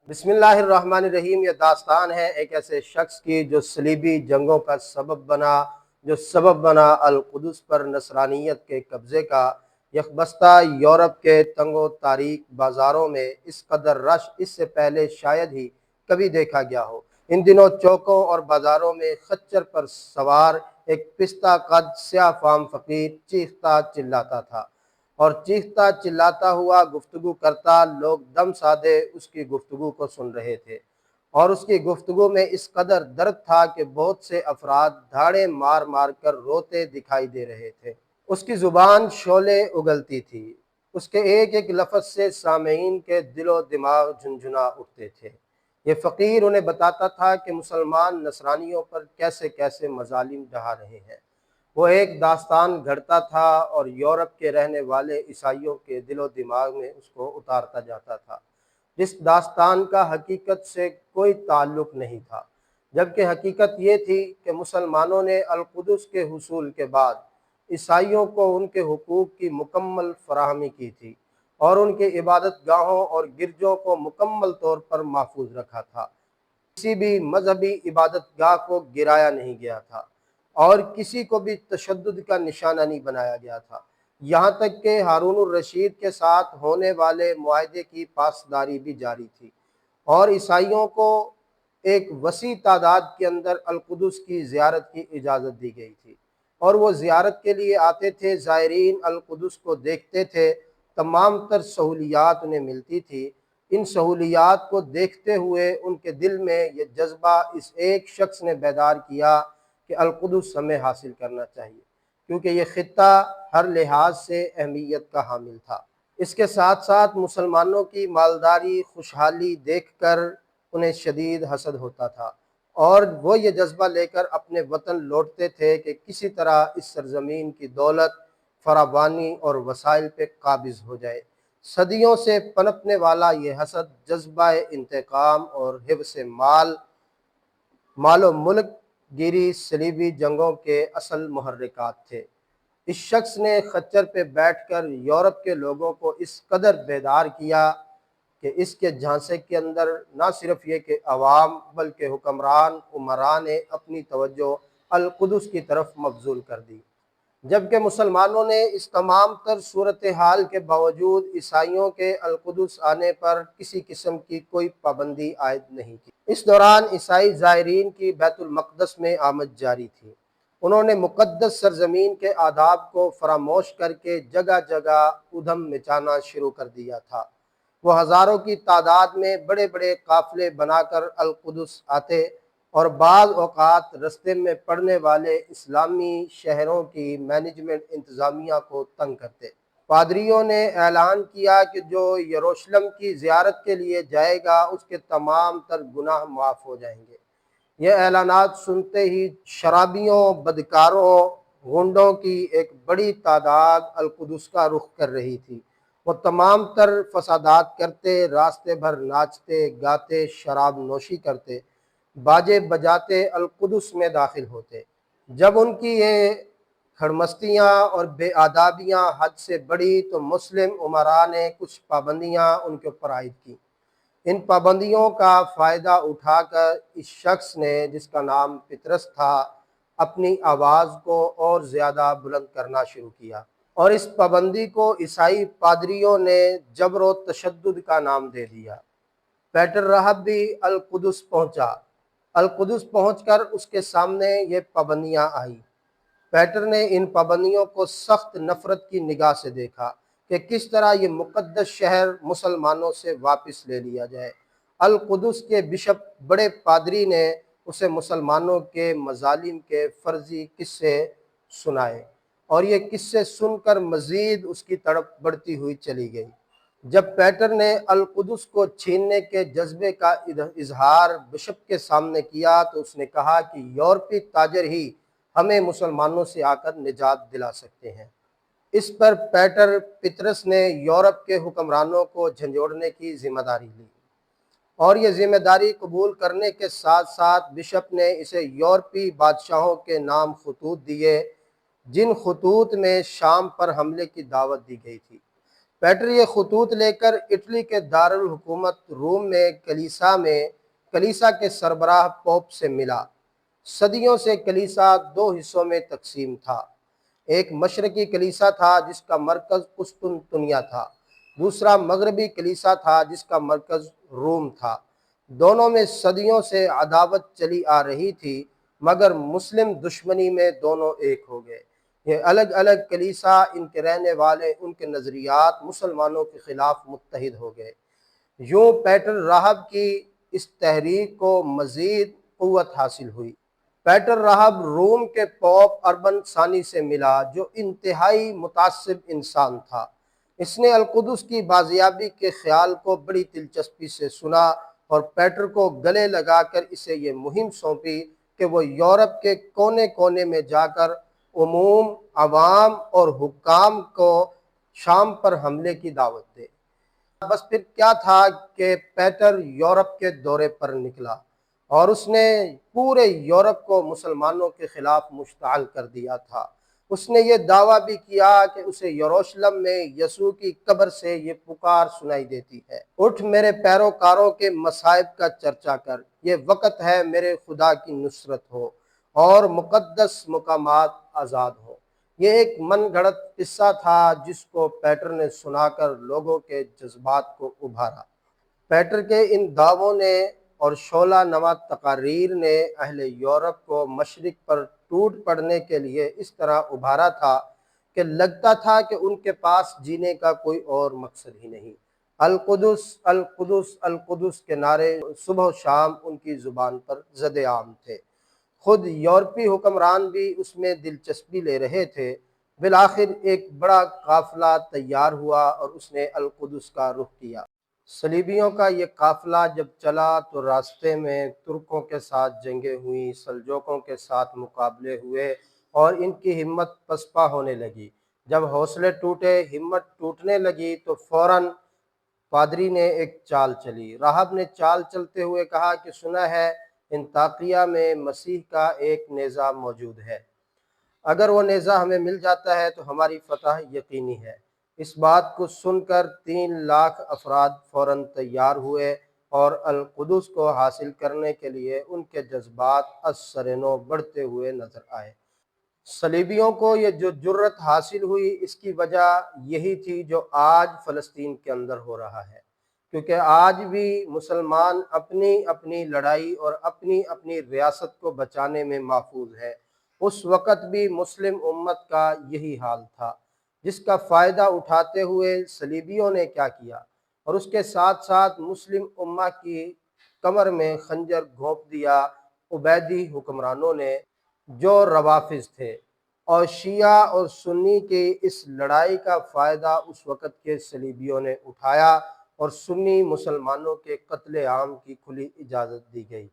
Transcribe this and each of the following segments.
بسم اللہ الرحمن الرحیم۔ یہ داستان ہے ایک ایسے شخص کی جو صلیبی جنگوں کا سبب بنا القدس پر نصرانیت کے قبضے کا۔ یکبستہ یورپ کے تنگ و تاریک بازاروں میں اس قدر رش اس سے پہلے شاید ہی کبھی دیکھا گیا ہو۔ ان دنوں چوکوں اور بازاروں میں خچر پر سوار ایک پستہ قد سیاہ فام فقیر چیختا چلاتا تھا اور چیختا چلاتا ہوا گفتگو کرتا۔ لوگ دم سادے اس کی گفتگو کو سن رہے تھے اور اس کی گفتگو میں اس قدر درد تھا کہ بہت سے افراد دھاڑے مار مار کر روتے دکھائی دے رہے تھے۔ اس کی زبان شعلے اگلتی تھی، اس کے ایک ایک لفظ سے سامعین کے دل و دماغ جھنجھنا اٹھتے تھے۔ یہ فقیر انہیں بتاتا تھا کہ مسلمان نصرانیوں پر کیسے کیسے مظالم ڈھا رہے ہیں۔ وہ ایک داستان گھڑتا تھا اور یورپ کے رہنے والے عیسائیوں کے دل و دماغ میں اس کو اتارتا جاتا تھا، جس داستان کا حقیقت سے کوئی تعلق نہیں تھا، جبکہ حقیقت یہ تھی کہ مسلمانوں نے القدس کے حصول کے بعد عیسائیوں کو ان کے حقوق کی مکمل فراہمی کی تھی اور ان کے عبادت گاہوں اور گرجوں کو مکمل طور پر محفوظ رکھا تھا۔ کسی بھی مذہبی عبادت گاہ کو گرایا نہیں گیا تھا اور کسی کو بھی تشدد کا نشانہ نہیں بنایا گیا تھا، یہاں تک کہ ہارون الرشید کے ساتھ ہونے والے معاہدے کی پاسداری بھی جاری تھی اور عیسائیوں کو ایک وسیع تعداد کے اندر القدس کی زیارت کی اجازت دی گئی تھی اور وہ زیارت کے لیے آتے تھے۔ زائرین القدس کو دیکھتے تھے، تمام تر سہولیات انہیں ملتی تھی۔ ان سہولیات کو دیکھتے ہوئے ان کے دل میں یہ جذبہ اس ایک شخص نے بیدار کیا کہ القدس ہمیں حاصل کرنا چاہیے، کیونکہ یہ خطہ ہر لحاظ سے اہمیت کا حامل تھا۔ اس کے ساتھ ساتھ مسلمانوں کی مالداری خوشحالی دیکھ کر انہیں شدید حسد ہوتا تھا اور وہ یہ جذبہ لے کر اپنے وطن لوٹتے تھے کہ کسی طرح اس سرزمین کی دولت، فراوانی اور وسائل پہ قابض ہو جائے۔ صدیوں سے پنپنے والا یہ حسد جذبہ انتقام اور حفظ مال و ملک گیری صلیبی جنگوں کے اصل محرکات تھے۔ اس شخص نے خچر پہ بیٹھ کر یورپ کے لوگوں کو اس قدر بیدار کیا کہ اس کے جھانسے کے اندر نہ صرف یہ کہ عوام بلکہ حکمران امراء نے اپنی توجہ القدس کی طرف مبذول کر دی، جبکہ مسلمانوں نے اس تمام تر صورتحال کے باوجود عیسائیوں کے القدس آنے پر کسی قسم کی کوئی پابندی عائد نہیں کی۔ اس دوران عیسائی زائرین کی بیت المقدس میں آمد جاری تھی۔ انہوں نے مقدس سرزمین کے آداب کو فراموش کر کے جگہ جگہ ادھم مچانا شروع کر دیا تھا۔ وہ ہزاروں کی تعداد میں بڑے بڑے قافلے بنا کر القدس آتے اور بعض اوقات رستے میں پڑنے والے اسلامی شہروں کی مینجمنٹ انتظامیہ کو تنگ کرتے۔ پادریوں نے اعلان کیا کہ جو یروشلم کی زیارت کے لیے جائے گا اس کے تمام تر گناہ معاف ہو جائیں گے۔ یہ اعلانات سنتے ہی شرابیوں، بدکاروں، غنڈوں کی ایک بڑی تعداد القدس کا رخ کر رہی تھی۔ وہ تمام تر فسادات کرتے، راستے بھر ناچتے گاتے، شراب نوشی کرتے، باجے بجاتے القدس میں داخل ہوتے۔ جب ان کی یہ کھڑمستیاں اور بے آدابیاں حد سے بڑھی تو مسلم امراء نے کچھ پابندیاں ان کے اوپر عائد کی۔ ان پابندیوں کا فائدہ اٹھا کر اس شخص نے، جس کا نام پطرس تھا، اپنی آواز کو اور زیادہ بلند کرنا شروع کیا اور اس پابندی کو عیسائی پادریوں نے جبر و تشدد کا نام دے دیا۔ پیٹر راہب بھی القدس پہنچا۔ القدس پہنچ کر اس کے سامنے یہ پابندیاں آئیں۔ پیٹر نے ان پابندیوں کو سخت نفرت کی نگاہ سے دیکھا کہ کس طرح یہ مقدس شہر مسلمانوں سے واپس لے لیا جائے۔ القدس کے بشپ بڑے پادری نے اسے مسلمانوں کے مظالم کے فرضی قصے سنائے اور یہ قصے سن کر مزید اس کی تڑپ بڑھتی ہوئی چلی گئی۔ جب پیٹر نے القدس کو چھیننے کے جذبے کا اظہار بشپ کے سامنے کیا تو اس نے کہا کہ یورپی تاجر ہی ہمیں مسلمانوں سے آ کر نجات دلا سکتے ہیں۔ اس پر پیٹر پطرس نے یورپ کے حکمرانوں کو جھنجھوڑنے کی ذمہ داری لی اور یہ ذمہ داری قبول کرنے کے ساتھ ساتھ بشپ نے اسے یورپی بادشاہوں کے نام خطوط دیے، جن خطوط میں شام پر حملے کی دعوت دی گئی تھی۔ پیٹر یہ خطوط لے کر اٹلی کے دارالحکومت روم میں کلیسا کے سربراہ پوپ سے ملا۔ صدیوں سے کلیسا دو حصوں میں تقسیم تھا۔ ایک مشرقی کلیسا تھا جس کا مرکز قسطنطنیہ تھا، دوسرا مغربی کلیسا تھا جس کا مرکز روم تھا۔ دونوں میں صدیوں سے عداوت چلی آ رہی تھی، مگر مسلم دشمنی میں دونوں ایک ہو گئے۔ یہ الگ الگ کلیسا، ان کے رہنے والے، ان کے نظریات مسلمانوں کے خلاف متحد ہو گئے۔ یوں پیٹر راہب کی اس تحریک کو مزید قوت حاصل ہوئی۔ پیٹر راہب روم کے پوپ اربن ثانی سے ملا، جو انتہائی متعصب انسان تھا۔ اس نے القدس کی بازیابی کے خیال کو بڑی دلچسپی سے سنا اور پیٹر کو گلے لگا کر اسے یہ مہم سونپی کہ وہ یورپ کے کونے کونے میں جا کر عوام اور حکام کو شام پر حملے کی دعوت دے۔ بس پھر کیا تھا کہ پیٹر یورپ کے دورے پر نکلا اور اس نے پورے یورپ کو مسلمانوں کے خلاف مشتعل کر دیا تھا۔ اس نے یہ دعویٰ بھی کیا کہ اسے یروشلم میں یسوع کی قبر سے یہ پکار سنائی دیتی ہے، اٹھ میرے پیروکاروں کے مصائب کا چرچا کر، یہ وقت ہے میرے خدا کی نصرت ہو اور مقدس مقامات آزاد ہو۔ یہ ایک من گھڑت قصہ تھا جس کو پیٹر نے سنا کر لوگوں کے جذبات کو ابھارا۔ پیٹر کے ان دعووں نے اور شعلہ نما تقاریر نے اہل یورپ کو مشرق پر ٹوٹ پڑنے کے لیے اس طرح ابھارا تھا کہ لگتا تھا کہ ان کے پاس جینے کا کوئی اور مقصد ہی نہیں۔ القدس القدس القدس کے نعرے صبح و شام ان کی زبان پر زد عام تھے۔ خود یورپی حکمران بھی اس میں دلچسپی لے رہے تھے۔ بالآخر ایک بڑا قافلہ تیار ہوا اور اس نے القدس کا رخ کیا۔ صلیبیوں کا یہ قافلہ جب چلا تو راستے میں ترکوں کے ساتھ جنگیں ہوئیں، سلجوقوں کے ساتھ مقابلے ہوئے اور ان کی ہمت پسپا ہونے لگی۔ جب حوصلے ٹوٹے، ہمت ٹوٹنے لگی تو فوراً پادری نے ایک چال چلی۔ راہب نے چال چلتے ہوئے کہا کہ سنا ہے انطاکیہ میں مسیح کا ایک نیزہ موجود ہے، اگر وہ نیزہ ہمیں مل جاتا ہے تو ہماری فتح یقینی ہے۔ اس بات کو سن کر 3 لاکھ افراد فوراً تیار ہوئے اور القدس کو حاصل کرنے کے لیے ان کے جذبات از سر نو بڑھتے ہوئے نظر آئے۔ صلیبیوں کو یہ جو جرت حاصل ہوئی، اس کی وجہ یہی تھی جو آج فلسطین کے اندر ہو رہا ہے، کیونکہ آج بھی مسلمان اپنی اپنی لڑائی اور اپنی اپنی ریاست کو بچانے میں محفوظ ہے۔ اس وقت بھی مسلم امت کا یہی حال تھا، جس کا فائدہ اٹھاتے ہوئے صلیبیوں نے کیا کیا اور اس کے ساتھ ساتھ مسلم امہ کی کمر میں خنجر گھونپ دیا عبیدی حکمرانوں نے، جو روافظ تھے، اور شیعہ اور سنی کی اس لڑائی کا فائدہ اس وقت کے صلیبیوں نے اٹھایا اور سنی مسلمانوں کے قتل عام کی کھلی اجازت دی گئی۔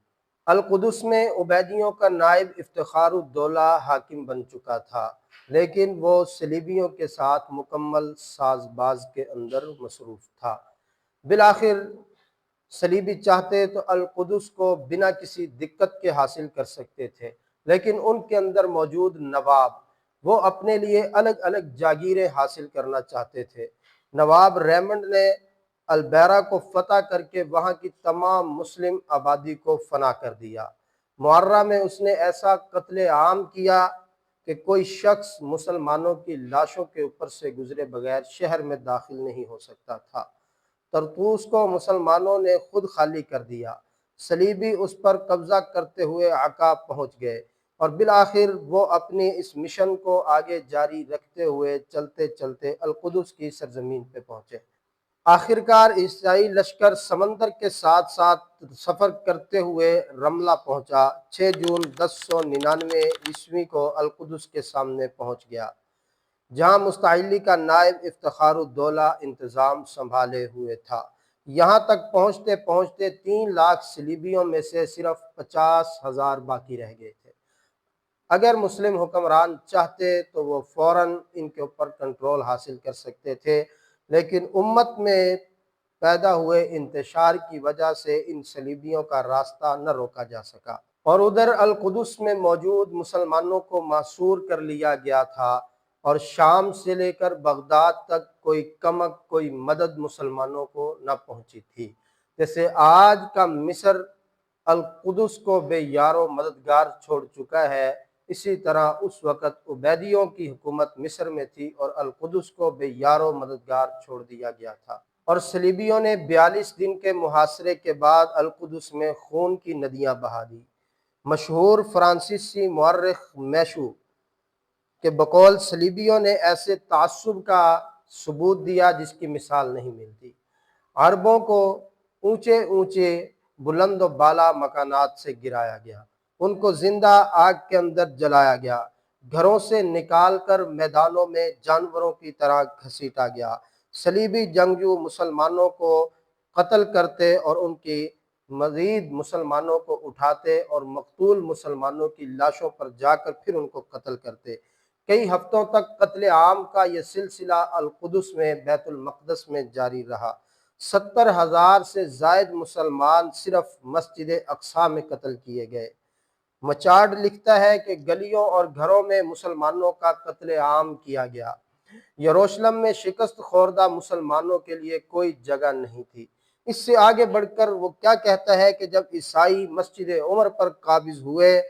القدس میں عبیدیوں کا نائب افتخار الدولہ حاکم بن چکا تھا، لیکن وہ صلیبیوں کے ساتھ مکمل ساز باز کے اندر مصروف تھا۔ بالآخر صلیبی چاہتے تو القدس کو بنا کسی دقت کے حاصل کر سکتے تھے، لیکن ان کے اندر موجود نواب، وہ اپنے لیے الگ الگ جاگیریں حاصل کرنا چاہتے تھے۔ نواب ریمنڈ نے البیرا کو فتح کر کے وہاں کی تمام مسلم آبادی کو فنا کر دیا۔ معرہ میں اس نے ایسا قتل عام کیا کہ کوئی شخص مسلمانوں کی لاشوں کے اوپر سے گزرے بغیر شہر میں داخل نہیں ہو سکتا تھا۔ طرطوس کو مسلمانوں نے خود خالی کر دیا۔ صلیبی اس پر قبضہ کرتے ہوئے عکا پہنچ گئے اور بالآخر وہ اپنی اس مشن کو آگے جاری رکھتے ہوئے چلتے چلتے القدس کی سرزمین پہ پہنچے۔ آخرکار عیسائی لشکر سمندر کے ساتھ ساتھ سفر کرتے ہوئے رملہ پہنچا۔ 6 جون 1099 عیسوی کو القدس کے سامنے پہنچ گیا، جہاں مستعلی کا نائب افتخار الدولہ انتظام سنبھالے ہوئے تھا۔ یہاں تک پہنچتے پہنچتے 3 لاکھ صلیبیوں میں سے صرف 50,000 باقی رہ گئے تھے۔ اگر مسلم حکمران چاہتے تو وہ فوراً ان کے اوپر کنٹرول حاصل کر سکتے تھے، لیکن امت میں پیدا ہوئے انتشار کی وجہ سے ان صلیبیوں کا راستہ نہ روکا جا سکا، اور ادھر القدس میں موجود مسلمانوں کو محصور کر لیا گیا تھا اور شام سے لے کر بغداد تک کوئی کمک کوئی مدد مسلمانوں کو نہ پہنچی تھی۔ جیسے آج کا مصر القدس کو بے یار و مددگار چھوڑ چکا ہے، اسی طرح اس وقت عبیدیوں کی حکومت مصر میں تھی اور القدس کو بے یار و مددگار چھوڑ دیا گیا تھا، اور صلیبیوں نے 42 دن کے محاصرے کے بعد القدس میں خون کی ندیاں بہا دی۔ مشہور فرانسیسی مورخ میشو کہ بقول صلیبیوں نے ایسے تعصب کا ثبوت دیا جس کی مثال نہیں ملتی۔ عربوں کو اونچے اونچے بلند و بالا مکانات سے گرایا گیا، ان کو زندہ آگ کے اندر جلایا گیا، گھروں سے نکال کر میدانوں میں جانوروں کی طرح گھسیٹا گیا۔ صلیبی جنگجو مسلمانوں کو قتل کرتے اور ان کی مزید مسلمانوں کو اٹھاتے اور مقتول مسلمانوں کی لاشوں پر جا کر پھر ان کو قتل کرتے۔ کئی ہفتوں تک قتل عام کا یہ سلسلہ القدس میں بیت المقدس میں جاری رہا۔ 70,000 سے زائد مسلمان صرف مسجد اقصی میں قتل کیے گئے۔ مچارڈ لکھتا ہے کہ گلیوں اور گھروں میں مسلمانوں کا قتل عام کیا گیا۔ یروشلم میں شکست خوردہ مسلمانوں کے لیے کوئی جگہ نہیں تھی۔ اس سے آگے بڑھ کر وہ کیا کہتا ہے کہ جب عیسائی مسجد عمر پر قابض ہوئے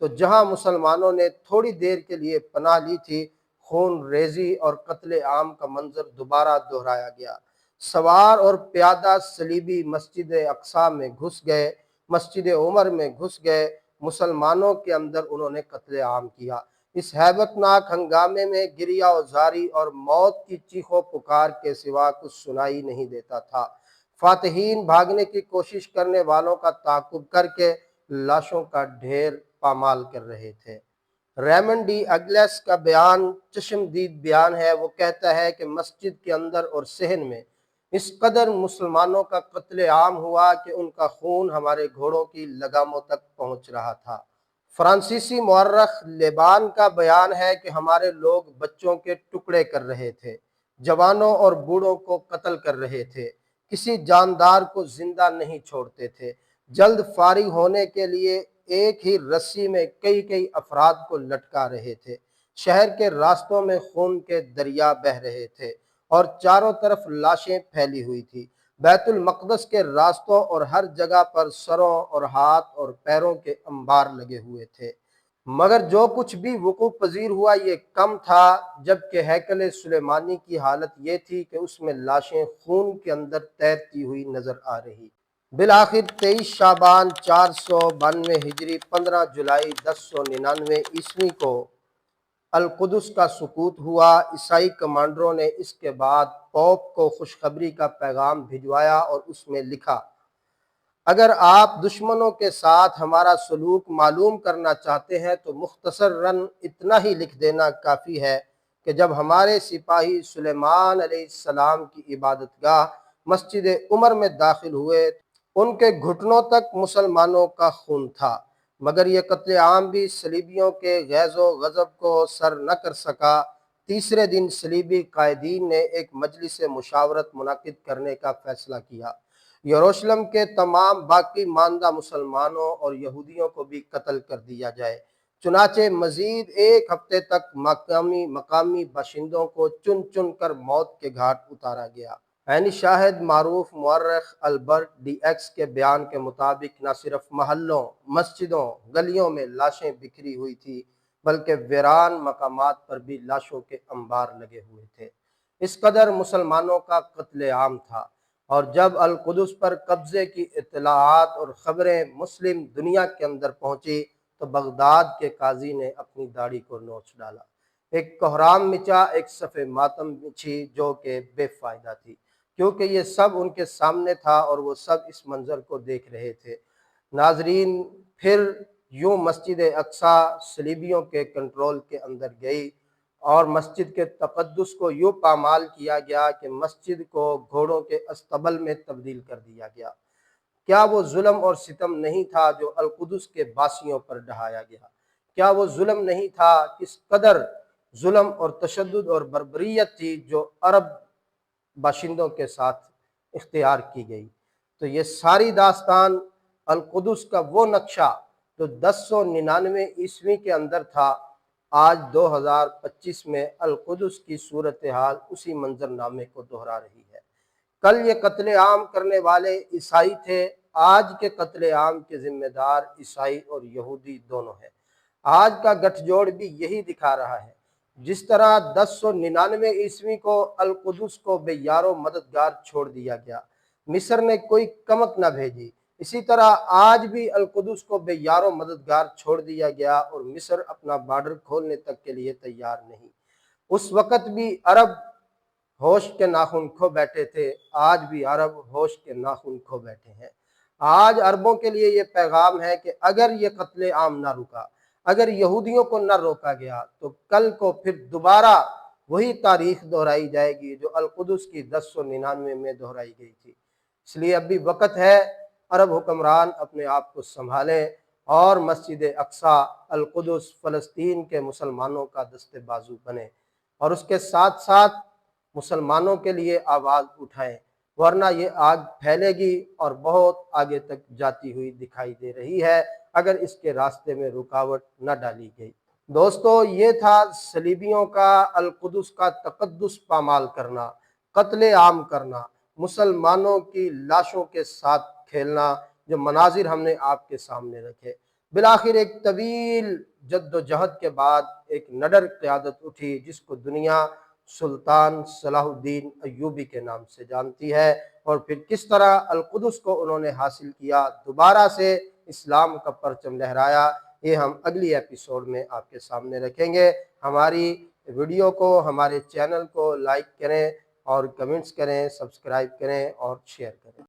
تو جہاں مسلمانوں نے تھوڑی دیر کے لیے پناہ لی تھی، خون ریزی اور قتل عام کا منظر دوبارہ دہرایا گیا۔ سوار اور پیادہ صلیبی مسجد اقصی میں گھس گئے، مسجد عمر میں گھس گئے، مسلمانوں کے اندر انہوں نے قتل عام کیا۔ اس ہیبت ناک ہنگامے میں گریہ و زاری اور موت کی چیخ و پکار کے سوا کچھ سنائی نہیں دیتا تھا۔ فاتحین بھاگنے کی کوشش کرنے والوں کا تعاقب کر کے لاشوں کا ڈھیر پامال کر رہے تھے۔ ریمنڈ ڈی اگلیس کا بیان چشمدید بیان ہے۔ وہ کہتا ہے کہ مسجد کے اندر اور صحن میں اس قدر مسلمانوں کا قتل عام ہوا کہ ان کا خون ہمارے گھوڑوں کی لگاموں تک پہنچ رہا تھا۔ فرانسیسی مورخ لیبان کا بیان ہے کہ ہمارے لوگ بچوں کے ٹکڑے کر رہے تھے، جوانوں اور بوڑھوں کو قتل کر رہے تھے، کسی جاندار کو زندہ نہیں چھوڑتے تھے۔ جلد فارغ ہونے کے لیے ایک ہی رسی میں کئی افراد کو لٹکا رہے تھے۔ شہر کے راستوں میں خون کے دریا بہہ رہے تھے اور چاروں طرف لاشیں پھیلی ہوئی تھی۔ بیت المقدس کے راستوں اور ہر جگہ پر سروں اور ہاتھ اور پیروں کے انبار لگے ہوئے تھے۔ مگر جو کچھ بھی وقوع پذیر ہوا یہ کم تھا، جبکہ ہیکل سلیمانی کی حالت یہ تھی کہ اس میں لاشیں خون کے اندر تیرتی ہوئی نظر آ رہی۔ بالآخر 23 شعبان 492 ہجری 15 جولائی 1099 عیسوی کو القدس کا سقوط ہوا۔ عیسائی کمانڈروں نے اس کے بعد پوپ کو خوشخبری کا پیغام بھجوایا اور اس میں لکھا، اگر آپ دشمنوں کے ساتھ ہمارا سلوک معلوم کرنا چاہتے ہیں تو مختصراً اتنا ہی لکھ دینا کافی ہے کہ جب ہمارے سپاہی سلیمان علیہ السلام کی عبادت گاہ مسجد عمر میں داخل ہوئے ان کے گھٹنوں تک مسلمانوں کا خون تھا، مگر یہ قتل عام بھی صلیبیوں کے غیظ و غضب کو سر نہ کر سکا۔ تیسرے دن صلیبی قائدین نے ایک مجلس مشاورت منعقد کرنے کا فیصلہ کیا۔ یروشلم کے تمام باقی ماندہ مسلمانوں اور یہودیوں کو بھی قتل کر دیا جائے۔ چنانچہ مزید ایک ہفتے تک مقامی باشندوں کو چن چن کر موت کے گھاٹ اتارا گیا۔ عینی شاہد معروف مورخ البرٹ ڈی ایکس کے بیان کے مطابق نہ صرف محلوں، مسجدوں، گلیوں میں لاشیں بکھری ہوئی تھی بلکہ ویران مقامات پر بھی لاشوں کے انبار لگے ہوئے تھے۔ اس قدر مسلمانوں کا قتل عام تھا، اور جب القدس پر قبضے کی اطلاعات اور خبریں مسلم دنیا کے اندر پہنچی تو بغداد کے قاضی نے اپنی داڑھی کو نوچ ڈالا۔ ایک کوہرام مچا، ایک صف ماتم بچھی جو کہ بے فائدہ تھی، کیونکہ یہ سب ان کے سامنے تھا اور وہ سب اس منظر کو دیکھ رہے تھے۔ ناظرین، پھر یوں مسجد اقصی صلیبیوں کے کنٹرول کے اندر گئی اور مسجد کے تقدس کو یوں پامال کیا گیا کہ مسجد کو گھوڑوں کے استبل میں تبدیل کر دیا گیا۔ کیا وہ ظلم اور ستم نہیں تھا جو القدس کے باسیوں پر ڈھایا گیا؟ کیا وہ ظلم نہیں تھا؟ کس قدر ظلم اور تشدد اور بربریت تھی جو عرب باشندوں کے ساتھ اختیار کی گئی؟ تو یہ ساری داستان القدس کا وہ نقشہ جو 1099 عیسوی کے اندر تھا، آج 2025 میں القدس کی صورتحال اسی منظرنامے کو دہرا رہی ہے۔ کل یہ قتل عام کرنے والے عیسائی تھے، آج کے قتل عام کے ذمہ دار عیسائی اور یہودی دونوں ہیں۔ آج کا گٹھ جوڑ بھی یہی دکھا رہا ہے۔ جس طرح 1099 عیسوی کو القدس کو بے یار و مددگار چھوڑ دیا گیا، مصر نے کوئی کمک نہ بھیجی، اسی طرح آج بھی القدس کو بے یار و مددگار چھوڑ دیا گیا اور مصر اپنا بارڈر کھولنے تک کے لیے تیار نہیں۔ اس وقت بھی عرب ہوش کے ناخن کھو بیٹھے تھے، آج بھی عرب ہوش کے ناخن کھو بیٹھے ہیں۔ آج عربوں کے لیے یہ پیغام ہے کہ اگر یہ قتل عام نہ رکا، اگر یہودیوں کو نہ روکا گیا، تو کل کو پھر دوبارہ وہی تاریخ دہرائی جائے گی جو القدس کی 1099 میں دہرائی گئی تھی۔ اس لیے اب بھی وقت ہے عرب حکمران اپنے آپ کو سنبھالیں اور مسجد اقصیٰ القدس فلسطین کے مسلمانوں کا دست بازو بنے، اور اس کے ساتھ ساتھ مسلمانوں کے لیے آواز اٹھائیں، ورنہ یہ آگ پھیلے گی اور بہت آگے تک جاتی ہوئی دکھائی دے رہی ہے اگر اس کے راستے میں رکاوٹ نہ ڈالی گئی۔ دوستو، یہ تھا صلیبیوں کا القدس کا تقدس پامال کرنا، قتل عام کرنا، مسلمانوں کی لاشوں کے ساتھ کھیلنا، جو مناظر ہم نے آپ کے سامنے رکھے۔ بالآخر ایک طویل جد و جہد کے بعد ایک نڈر قیادت اٹھی جس کو دنیا سلطان صلاح الدین ایوبی کے نام سے جانتی ہے، اور پھر کس طرح القدس کو انہوں نے حاصل کیا، دوبارہ سے اسلام کا پرچم لہرایا، یہ ہم اگلی ایپیسوڈ میں آپ کے سامنے رکھیں گے۔ ہماری ویڈیو کو، ہمارے چینل کو لائک کریں اور کمنٹس کریں، سبسکرائب کریں اور شیئر کریں۔